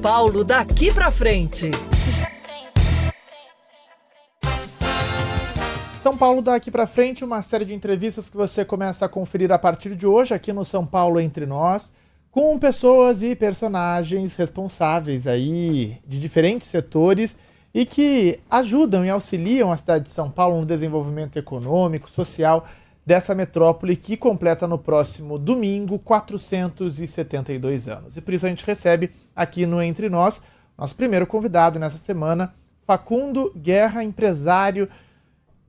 Paulo daqui pra frente. São Paulo daqui pra frente, uma série de entrevistas que você começa a conferir a partir de hoje aqui no São Paulo Entre Nós, com pessoas e personagens responsáveis aí de diferentes setores e que ajudam e auxiliam a cidade de São Paulo no desenvolvimento econômico, social dessa metrópole que completa no próximo domingo 472 anos. E por isso a gente recebe aqui no Entre Nós nosso primeiro convidado nessa semana, Facundo Guerra, empresário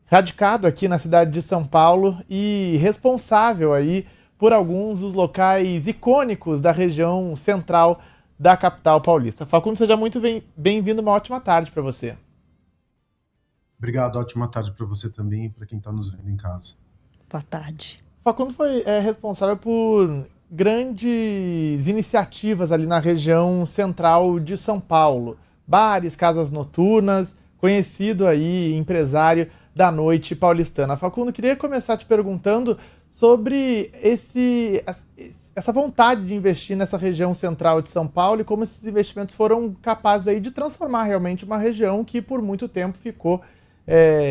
radicado aqui na cidade de São Paulo e responsável aí por alguns dos locais icônicos da região central da capital paulista. Facundo, seja muito bem-vindo, uma ótima tarde para você. Obrigado, ótima tarde para você também e para quem está nos vendo em casa. Boa tarde. Facundo foi responsável por grandes iniciativas ali na região central de São Paulo. Bares, casas noturnas, conhecido aí, empresário da noite paulistana. Facundo, queria começar te perguntando sobre essa vontade de investir nessa região central de São Paulo e como esses investimentos foram capazes aí de transformar realmente uma região que por muito tempo ficou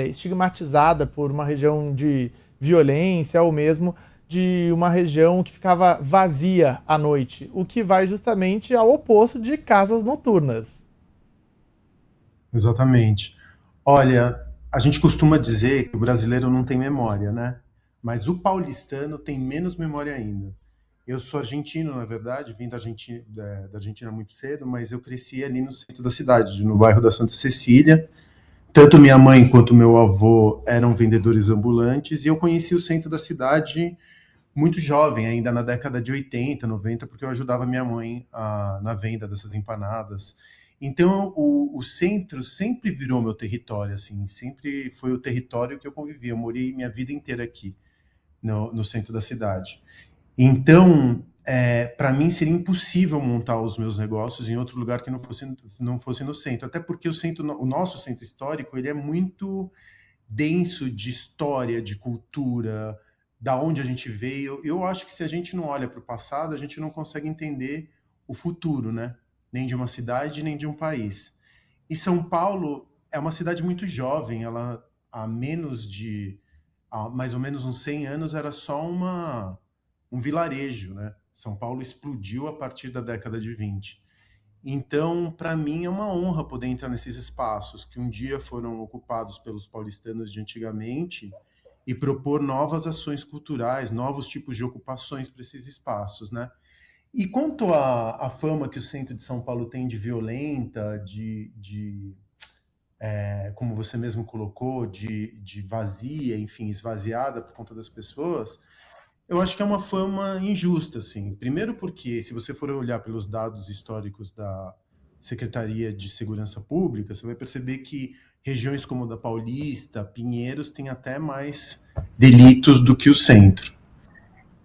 estigmatizada por uma região de violência ou mesmo de uma região que ficava vazia à noite, o que vai justamente ao oposto de casas noturnas. Exatamente. Olha, a gente costuma dizer que o brasileiro não tem memória, né? Mas o paulistano tem menos memória ainda. Eu sou argentino, na verdade, vim da Argentina muito cedo, mas eu cresci ali no centro da cidade, no bairro da Santa Cecília. Tanto minha mãe quanto meu avô eram vendedores ambulantes e eu conheci o centro da cidade muito jovem, ainda na década de 80, 90, porque eu ajudava minha mãe na venda dessas empanadas. Então, o centro sempre virou meu território, assim, sempre foi o território que eu convivi. Eu morei minha vida inteira aqui, no centro da cidade. Então, para mim seria impossível montar os meus negócios em outro lugar que não fosse no centro. Até porque o nosso centro histórico, ele é muito denso de história, de cultura, da onde a gente veio. Eu acho que se a gente não olha para o passado, a gente não consegue entender o futuro, né? Nem de uma cidade, nem de um país. E São Paulo é uma cidade muito jovem, ela há mais ou menos uns 100 anos era só um vilarejo, né? São Paulo explodiu a partir da década de 20. Então, para mim, é uma honra poder entrar nesses espaços que um dia foram ocupados pelos paulistanos de antigamente e propor novas ações culturais, novos tipos de ocupações para esses espaços, né? E quanto à fama que o centro de São Paulo tem de violenta, como você mesmo colocou, de vazia, enfim, esvaziada por conta das pessoas, eu acho que é uma fama injusta, assim. Primeiro porque, se você for olhar pelos dados históricos da Secretaria de Segurança Pública, você vai perceber que regiões como a da Paulista, Pinheiros, têm até mais delitos do que o centro.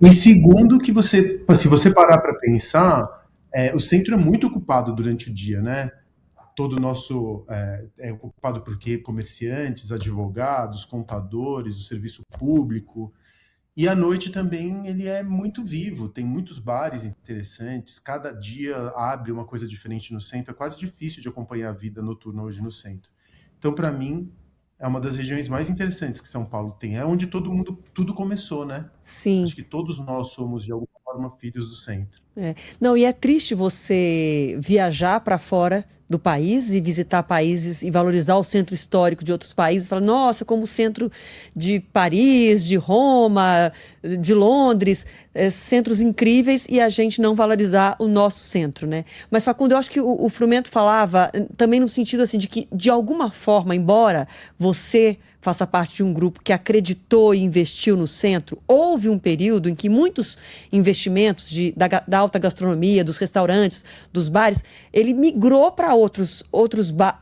E segundo, que se você parar para pensar, o centro é muito ocupado durante o dia, né? Todo o nosso é ocupado por quê? Comerciantes, advogados, contadores, o serviço público. E à noite também ele é muito vivo, tem muitos bares interessantes, cada dia abre uma coisa diferente no centro, é quase difícil de acompanhar a vida noturna hoje no centro. Então, para mim, é uma das regiões mais interessantes que São Paulo tem. É onde tudo começou, né? Sim. Acho que todos nós somos, de alguma forma, filhos do centro. Não, e é triste você viajar para fora do país e visitar países e valorizar o centro histórico de outros países e falar, nossa, como o centro de Paris, de Roma, de Londres, centros incríveis, e a gente não valorizar o nosso centro, né? Mas, Facundo, eu acho que o Frumento falava também no sentido assim, de que, de alguma forma, embora você faça parte de um grupo que acreditou e investiu no centro, houve um período em que muitos investimentos da alta gastronomia, dos restaurantes, dos bares, ele migrou para outros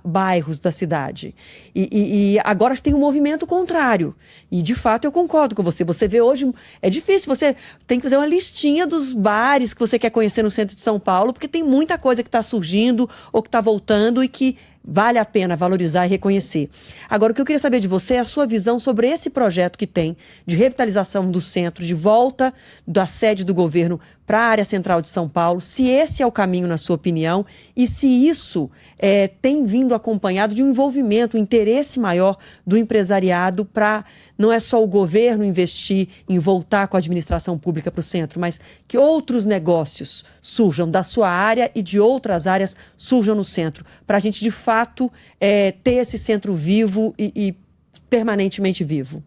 bairros da cidade. E agora tem um movimento contrário. E, de fato, eu concordo com você. Você vê hoje, é difícil, você tem que fazer uma listinha dos bares que você quer conhecer no centro de São Paulo, porque tem muita coisa que está surgindo ou que está voltando e que vale a pena valorizar e reconhecer. Agora, o que eu queria saber de você é a sua visão sobre esse projeto que tem de revitalização do centro, de volta da sede do governo para a área central de São Paulo, se esse é o caminho, na sua opinião, e se isso tem vindo acompanhado de um envolvimento, um interesse maior do empresariado para não é só o governo investir em voltar com a administração pública para o centro, mas que outros negócios surjam da sua área e de outras áreas surjam no centro, para a gente, de fato, ter esse centro vivo e permanentemente vivo.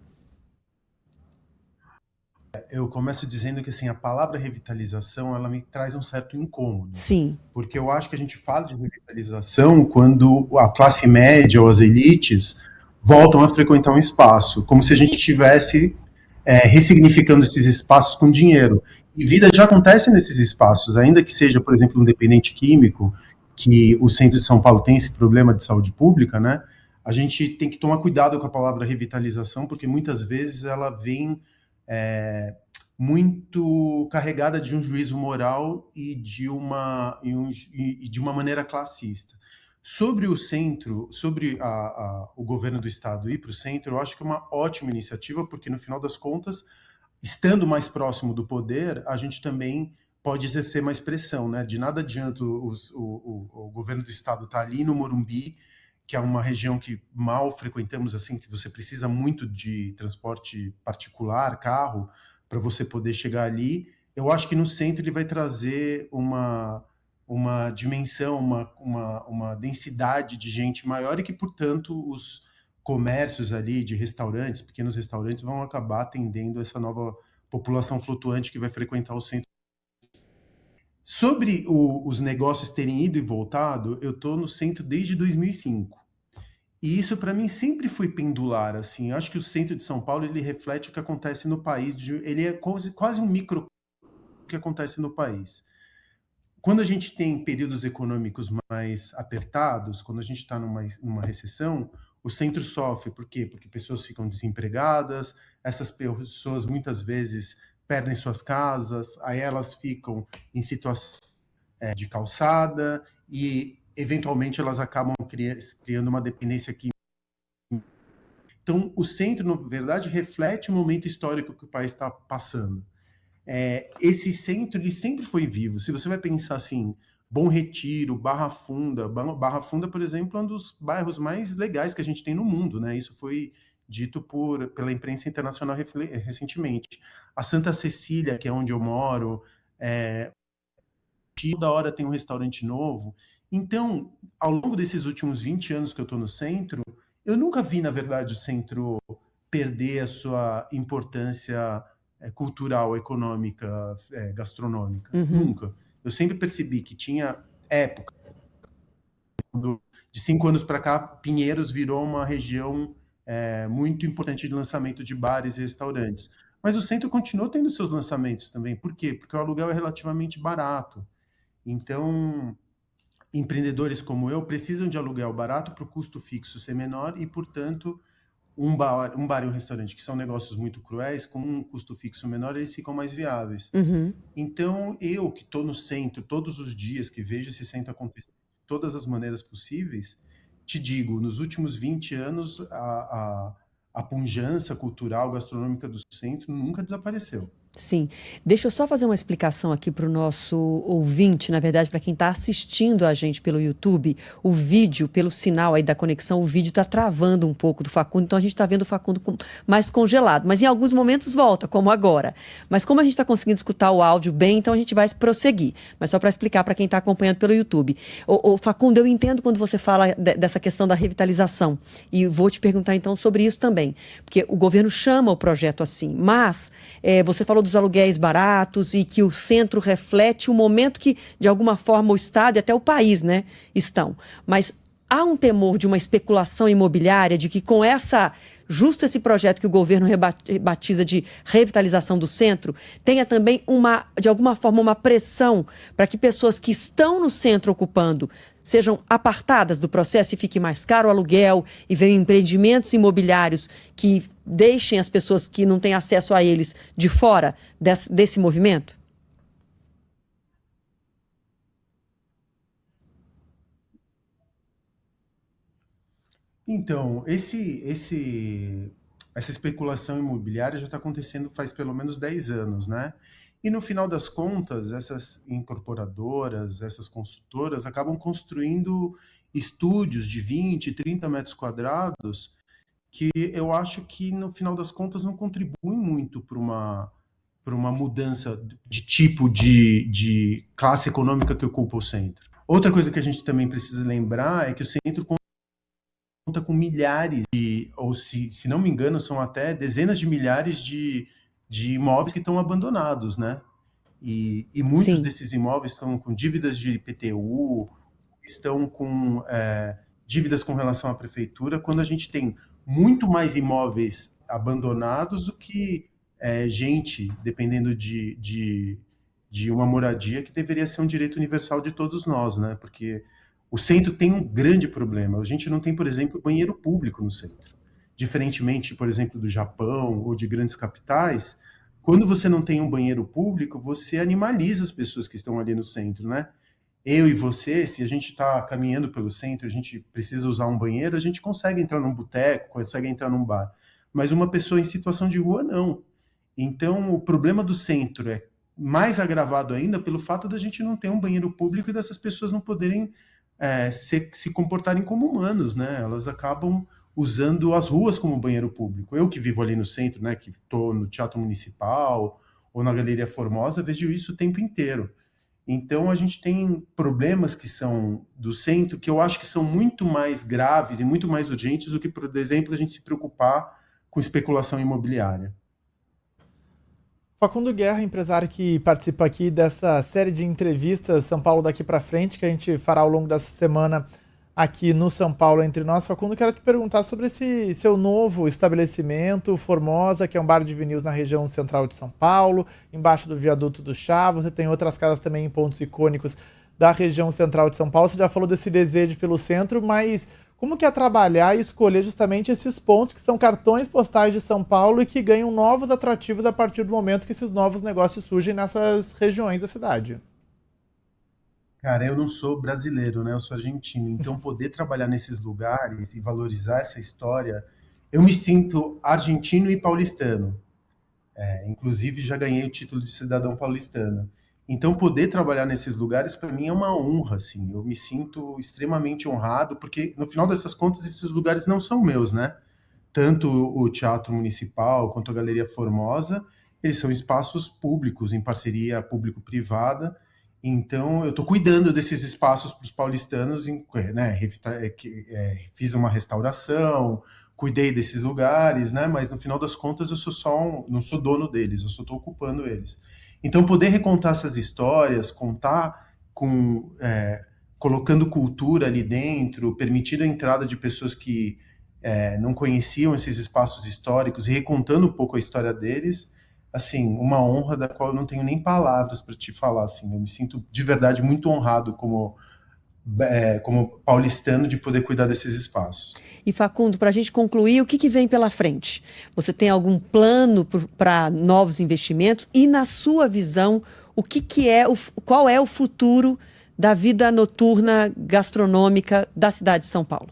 Eu começo dizendo que assim, a palavra revitalização, ela me traz um certo incômodo. Sim. Porque eu acho que a gente fala de revitalização quando a classe média ou as elites voltam a frequentar um espaço, como se a gente estivesse ressignificando esses espaços com dinheiro. E vida já acontece nesses espaços, ainda que seja, por exemplo, um dependente químico, que o centro de São Paulo tem esse problema de saúde pública, né? A gente tem que tomar cuidado com a palavra revitalização, porque muitas vezes ela vem muito carregada de um juízo moral e de uma maneira classista. Sobre o centro, sobre o governo do estado ir para o centro, eu acho que é uma ótima iniciativa, porque no final das contas, estando mais próximo do poder, a gente também pode exercer mais pressão, né? De nada adianta o governo do estado estar ali no Morumbi, que é uma região que mal frequentamos, assim, que você precisa muito de transporte particular, carro, para você poder chegar ali. Eu acho que no centro ele vai trazer uma dimensão, uma densidade de gente maior e que, portanto, os comércios ali de restaurantes, pequenos restaurantes, vão acabar atendendo essa nova população flutuante que vai frequentar o centro. Sobre os negócios terem ido e voltado, eu estou no centro desde 2005. E isso, para mim, sempre foi pendular, assim. Eu acho que o centro de São Paulo, ele reflete o que acontece no país. Ele é quase um micro que acontece no país. Quando a gente tem períodos econômicos mais apertados, quando a gente está numa recessão, o centro sofre. Por quê? Porque pessoas ficam desempregadas, essas pessoas muitas vezes perdem suas casas, aí elas ficam em situação de calçada e eventualmente elas acabam criando uma dependência química. Então, o centro, na verdade, reflete o momento histórico que o país está passando. Esse centro, ele sempre foi vivo. Se você vai pensar assim, Bom Retiro, Barra Funda, por exemplo, é um dos bairros mais legais que a gente tem no mundo, né? Isso foi dito pela imprensa internacional recentemente. A Santa Cecília, que é onde eu moro, toda hora tem um restaurante novo. Então, ao longo desses últimos 20 anos que eu estou no centro, eu nunca vi, na verdade, o centro perder a sua importância cultural, econômica, gastronômica. Nunca. Eu sempre percebi que tinha época. De 5 anos para cá, Pinheiros virou uma região muito importante de lançamento de bares e restaurantes. Mas o centro continuou tendo seus lançamentos também. Por quê? Porque o aluguel é relativamente barato. Então, empreendedores como eu precisam de aluguel barato para o custo fixo ser menor e, portanto, um bar e um restaurante, que são negócios muito cruéis, com um custo fixo menor, eles ficam mais viáveis. Então, eu que estou no centro todos os dias, que vejo esse centro acontecer de todas as maneiras possíveis, te digo, nos últimos 20 anos, a pujança cultural, gastronômica do centro nunca desapareceu. Sim. Deixa eu só fazer uma explicação aqui para o nosso ouvinte, na verdade, para quem está assistindo a gente pelo YouTube, o vídeo, pelo sinal aí da conexão, o vídeo está travando um pouco do Facundo, então a gente está vendo o Facundo mais congelado, mas em alguns momentos volta, como agora. Mas como a gente está conseguindo escutar o áudio bem, então a gente vai prosseguir. Mas só para explicar para quem está acompanhando pelo YouTube. Facundo, eu entendo quando você fala dessa questão da revitalização, e vou te perguntar então sobre isso também, porque o governo chama o projeto assim, mas você falou dos aluguéis baratos e que o centro reflete o momento que, de alguma forma, o Estado e até o país, né, estão. Mas há um temor de uma especulação imobiliária, de que com justo esse projeto que o governo batiza de revitalização do centro, tenha também, de alguma forma, uma pressão para que pessoas que estão no centro ocupando sejam apartadas do processo e fique mais caro o aluguel e venham empreendimentos imobiliários que deixem as pessoas que não têm acesso a eles de fora desse movimento? Então, essa especulação imobiliária já está acontecendo faz pelo menos 10 anos, né? E no final das contas, essas incorporadoras, essas construtoras acabam construindo estúdios de 20, 30 metros quadrados que eu acho que no final das contas não contribuem muito para uma mudança de tipo de classe econômica que ocupa o centro. Outra coisa que a gente também precisa lembrar é que o centro conta com milhares, ou se não me engano, são até dezenas de milhares de imóveis que estão abandonados, né? E muitos Sim. desses imóveis estão com dívidas de IPTU, estão com dívidas com relação à prefeitura, quando a gente tem muito mais imóveis abandonados do que gente dependendo de uma moradia que deveria ser um direito universal de todos nós, né? Porque o centro tem um grande problema. A gente não tem, por exemplo, banheiro público no centro. Diferentemente, por exemplo, do Japão ou de grandes capitais, quando você não tem um banheiro público, você animaliza as pessoas que estão ali no centro, né? Eu e você, se a gente está caminhando pelo centro, a gente precisa usar um banheiro, a gente consegue entrar num boteco, consegue entrar num bar. Mas uma pessoa em situação de rua, não. Então, o problema do centro é mais agravado ainda pelo fato da gente não ter um banheiro público e dessas pessoas não poderem se comportarem como humanos, né? Elas acabam usando as ruas como banheiro público. Eu que vivo ali no centro, né, que estou no Teatro Municipal ou na Galeria Formosa, vejo isso o tempo inteiro. Então a gente tem problemas que são do centro que eu acho que são muito mais graves e muito mais urgentes do que, por exemplo, a gente se preocupar com especulação imobiliária. Facundo Guerra, empresário que participa aqui dessa série de entrevistas São Paulo daqui para frente, que a gente fará ao longo dessa semana aqui no São Paulo Entre Nós. Facundo, quero te perguntar sobre esse seu novo estabelecimento, Formosa, que é um bar de vinis na região central de São Paulo, embaixo do viaduto do Chá. Você tem outras casas também em pontos icônicos da região central de São Paulo. Você já falou desse desejo pelo centro, mas como que é trabalhar e escolher justamente esses pontos que são cartões postais de São Paulo e que ganham novos atrativos a partir do momento que esses novos negócios surgem nessas regiões da cidade? Cara, eu não sou brasileiro, né? Eu sou argentino. Então, poder trabalhar nesses lugares e valorizar essa história, eu me sinto argentino e paulistano. Inclusive, já ganhei o título de cidadão paulistano. Então, poder trabalhar nesses lugares, para mim, é uma honra, assim. Eu me sinto extremamente honrado, porque, no final dessas contas, esses lugares não são meus, né? Tanto o Teatro Municipal quanto a Galeria Formosa, eles são espaços públicos, em parceria público-privada. Então, eu estou cuidando desses espaços para os paulistanos, né? Fiz uma restauração, cuidei desses lugares, né? Mas no final das contas, eu sou não sou dono deles, eu só estou ocupando eles. Então, poder recontar essas histórias, contar colocando cultura ali dentro, permitindo a entrada de pessoas que não conheciam esses espaços históricos e recontando um pouco a história deles, assim, uma honra da qual eu não tenho nem palavras para te falar, assim, eu me sinto de verdade muito honrado como paulistano de poder cuidar desses espaços. E Facundo, para a gente concluir, o que vem pela frente? Você tem algum plano para novos investimentos? E na sua visão, qual é o futuro da vida noturna gastronômica da cidade de São Paulo?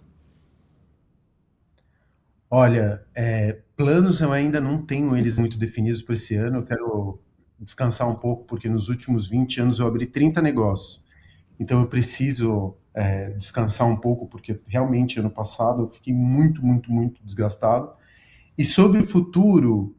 Olha, planos eu ainda não tenho eles muito definidos para esse ano. Eu quero descansar um pouco, porque nos últimos 20 anos eu abri 30 negócios. Então eu preciso descansar um pouco, porque realmente ano passado eu fiquei muito, muito, muito desgastado. E sobre o futuro,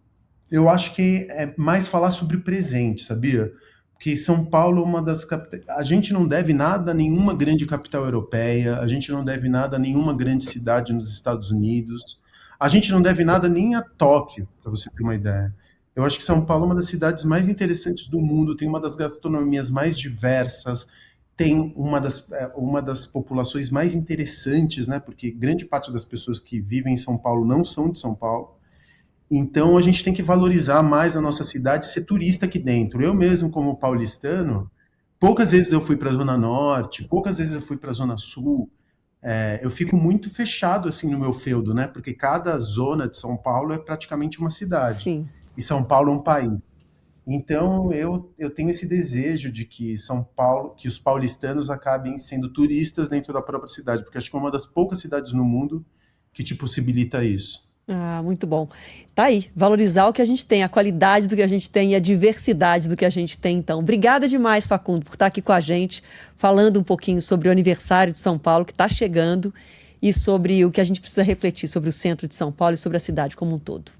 eu acho que é mais falar sobre o presente, sabia? Porque São Paulo é uma das capitais. A gente não deve nada a nenhuma grande capital europeia, a gente não deve nada a nenhuma grande cidade nos Estados Unidos, a gente não deve nada nem a Tóquio, para você ter uma ideia. Eu acho que São Paulo é uma das cidades mais interessantes do mundo, tem uma das gastronomias mais diversas, tem uma das populações mais interessantes, né? Porque grande parte das pessoas que vivem em São Paulo não são de São Paulo. Então a gente tem que valorizar mais a nossa cidade, ser turista aqui dentro. Eu mesmo, como paulistano, poucas vezes eu fui para a Zona Norte, poucas vezes eu fui para a Zona Sul. Eu fico muito fechado assim no meu feudo, né? Porque cada zona de São Paulo é praticamente uma cidade. Sim. E São Paulo é um país. Então eu tenho esse desejo de que São Paulo, que os paulistanos acabem sendo turistas dentro da própria cidade, porque acho que é uma das poucas cidades no mundo que te possibilita isso. Ah, muito bom. Tá aí, valorizar o que a gente tem, a qualidade do que a gente tem e a diversidade do que a gente tem, então. Obrigada demais, Facundo, por estar aqui com a gente, falando um pouquinho sobre o aniversário de São Paulo, que está chegando, e sobre o que a gente precisa refletir sobre o centro de São Paulo e sobre a cidade como um todo.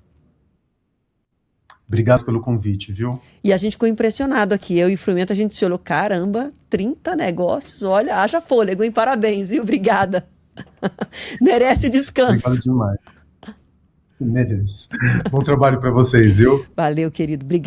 Obrigado pelo convite, viu? E a gente ficou impressionado aqui, eu e o Frumento, a gente se olhou, caramba, 30 negócios, olha, haja fôlego, hein? Parabéns, viu? Obrigada. Merece o descanso. Obrigado demais. Mereço. Bom trabalho para vocês, viu? Valeu, querido. Obrigada.